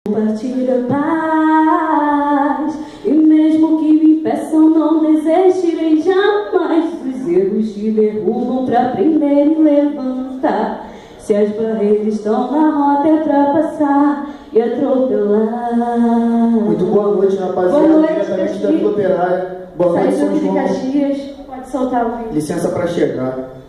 Compartilha paz, e mesmo que me peçam, não desistirei jamais. Os erros te derrubam pra aprender e levantar. Se as barreiras estão na rota, é pra passar e atropelar. Muito boa noite, rapaziada. Boa noite, Diretamente da Vila Operária. Boa noite, São de João. Caxias, pode soltar o vídeo. Licença para chegar.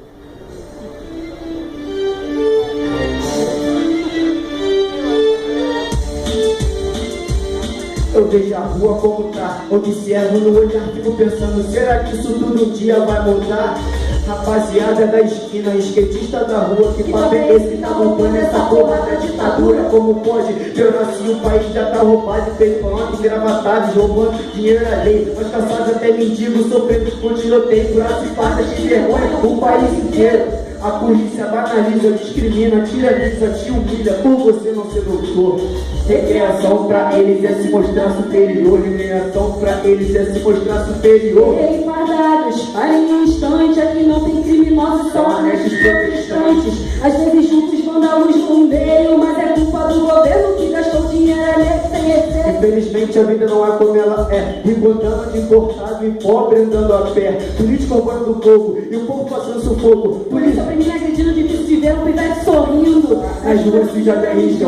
Eu vejo a rua como tá, observo no olhar, fico pensando, será que isso tudo um dia vai mudar? Rapaziada da esquina, skatista da rua, que papo é esse que tá roubando essa porra da ditadura? Como pode? Eu nasci, o país já tá roubado, feito ontem, engravatados, roubando dinheiro alheio. Nós caçados até mendigos, sofrendo por tiroteio, por aço e farda de vergonha, o país inteiro. A polícia banaliza, discrimina, tiraniza, te humilha por você não ser doutor. Recreação pra eles é se mostrar superior. Recreação pra eles é se mostrar superior. Ei, fardados, parem um instante, aqui não tem criminosos, só honestos protestantes. Às vezes juntos vândalos no meio, mas é culpa do governo que gastou dinheiro alheio sem receita. Infelizmente a vida não é como ela é. Rico andando de importado e pobre andando a pé. Político roubando do povo e o povo passando sufoco. Polícia prendendo, agredindo, difícil de ver um pivete sorrindo. Nas ruas sujas da RJ,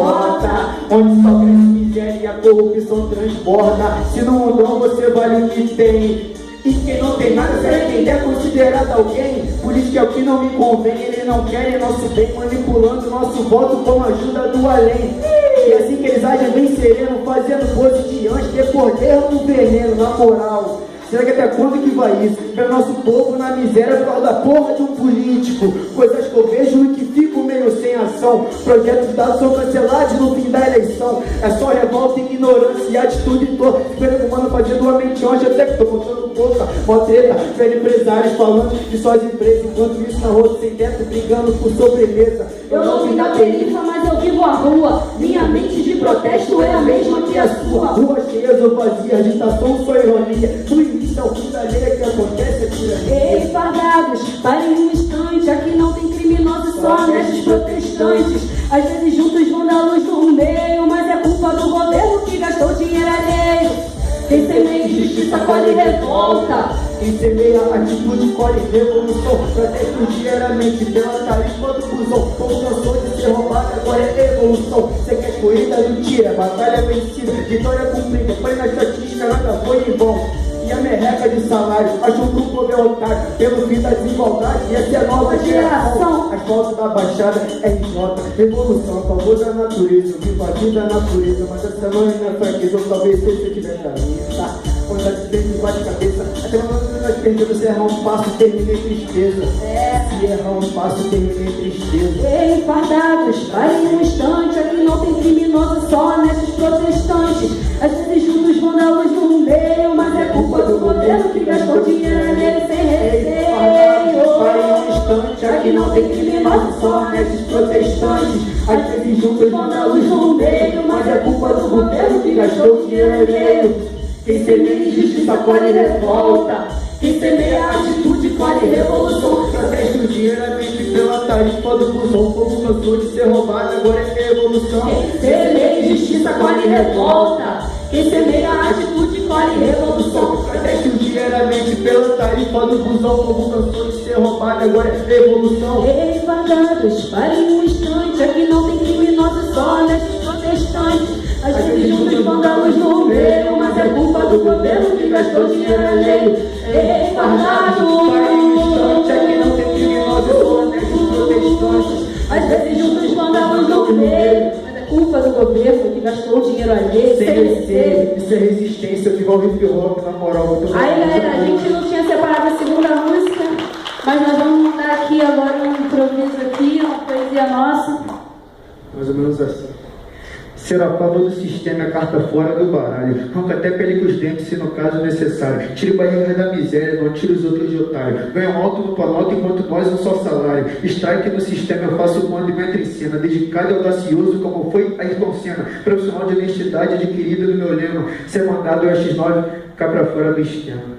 onde só cresce miséria e a corrupção transborda. Se não mudou, você vale o que tem. E quem não tem nada, será quem é considerado alguém? Por isso que é o que não me convém, eles não querem nosso bem, manipulando nosso voto com a ajuda do além. E assim que eles agem bem sereno, fazendo pose de anjo, depois no veneno, na moral. Será que até quando que vai isso? Ver nosso povo na miséria por causa da porra de um político. Coisas que eu vejo e que fico meio sem ação. Projetos dados são cancelados no fim da eleição. É só revolta, ignorância e atitude toda. Esperando o mano fazendo uma mente hoje, até que tô botando boca. Mó treta, velho empresários falando de suas empresas. Enquanto isso na rua sem teto, brigando por sobremesa. Eu não vim da perifa, mas eu vivo a rua. Minha mente de protesto é a mesma que a sua. Ruas cheias ou vazias, agitação só ironia. Do início ao fim da lei que acontece aqui. Ei, fardados, parem um instante, aqui não tem criminosos, só honestos protestantes. Às vezes juntos vândalos no meio, mas é culpa do governo que gastou dinheiro alheio. Quem semeia injustiça colhe revolta. Quem semeia atitude colhe revolução. Protesto diariamente pela tarifa do busão. Como cansou de ser roubado, agora é evolução. Cê quer corrida, não tira, batalha vencida, vitória cumprida. Põe na estatística, nada foi em vão. E a merreca de salário, achou que o povo é otário pelo fim da desigualdade, e essa é a nova geração. Asfalto da Baixada, RJ, revolução, a favor da natureza, viva a vida da natureza, mas essa não é minha fraqueza, ou talvez seja que tiver cabeça, tá? Quando a gente bate cabeça, até quando nós perdemos, se errar um passo, termina em tristeza. Se errar um passo, termina em tristeza. Ei, fardados, parem um instante, aqui não tem criminosos, só honestos protestantes. Às vezes juntos vândalos no meio, mas é culpa do governo que gastou dinheiro alheio sem receio. Parem um instante, aqui não tem criminosos, só honestos protestantes. Às vezes juntos vândalos no meio, mas é culpa do governo que gastou dinheiro alheio. Quem semeia injustiça colhe revolta. Quem semeia atitude colhe revolução. Protesto diariamente pela tarifa do busão. O povo cansou de ser roubado, agora é revolução. Quem semeia injustiça colhe revolta. Quem semeia atitude colhe revolução. Protesto diariamente pela tarifa do busão. O povo cansou de ser roubado, agora é revolução. Ei, fardados, parem um instante, aqui não tem criminosos, só honestos protestantes. Às vezes juntos vândalos no meio, mas é culpa do governo que gastou dinheiro alheio. Ei, fardados, parem um instante, aqui não tem criminosos, só honestos protestantes. às vezes juntos vândalos no meio, mas é culpa do governo que gastou dinheiro alheio sem receio. Isso é resistência, eu vivo hip hop, na moral. Aí, galera, a gente não tinha separado a segunda música, mas nós vamos mandar aqui agora um improviso aqui, uma poesia nossa. Mais ou menos assim. Ser a favor do sistema é carta fora do baralho. Arranca até pele com os dentes, se no caso necessário. Tire barriga da miséria, não tire os outros de otário. Ganho alto no planalto enquanto nós um só salário. Strike no sistema, eu faço quando e entro em cena. Dedicado e audacioso como foi Ayrton Senna. Profissional de honestidade adquirida no meu lema. Ser mandado é X9, cá pra fora do esquema.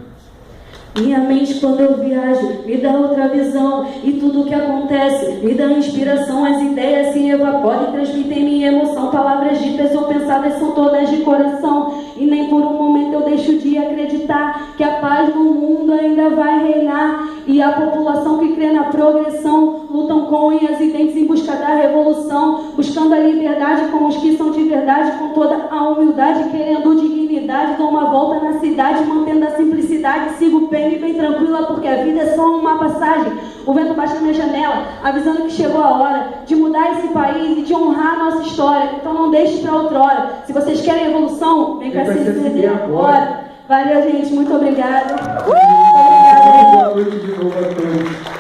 Minha mente, quando eu viajo, me dá outra visão. E tudo que acontece me dá inspiração. As ideias se evaporam e transmitem minha emoção. Palavras ditas ou pensadas são todas de coração. E nem por um momento eu deixo de acreditar que a paz no mundo ainda vai reinar. E a população que crê na progressão lutam com unhas e dentes em busca da revolução, buscando a liberdade com os que são de verdade, com toda a humildade, querendo dignidade. Dou uma volta na cidade, mantendo a simplicidade. Sigo bem tranquila, porque a vida é só uma passagem. O vento bate na minha janela, avisando que chegou a hora de mudar esse país e de honrar a nossa história. Então não deixe para outrora. Se vocês querem evolução, vem cá se defender agora. Valeu, gente. Muito obrigada. Muito obrigada. Boa noite de novo a todos.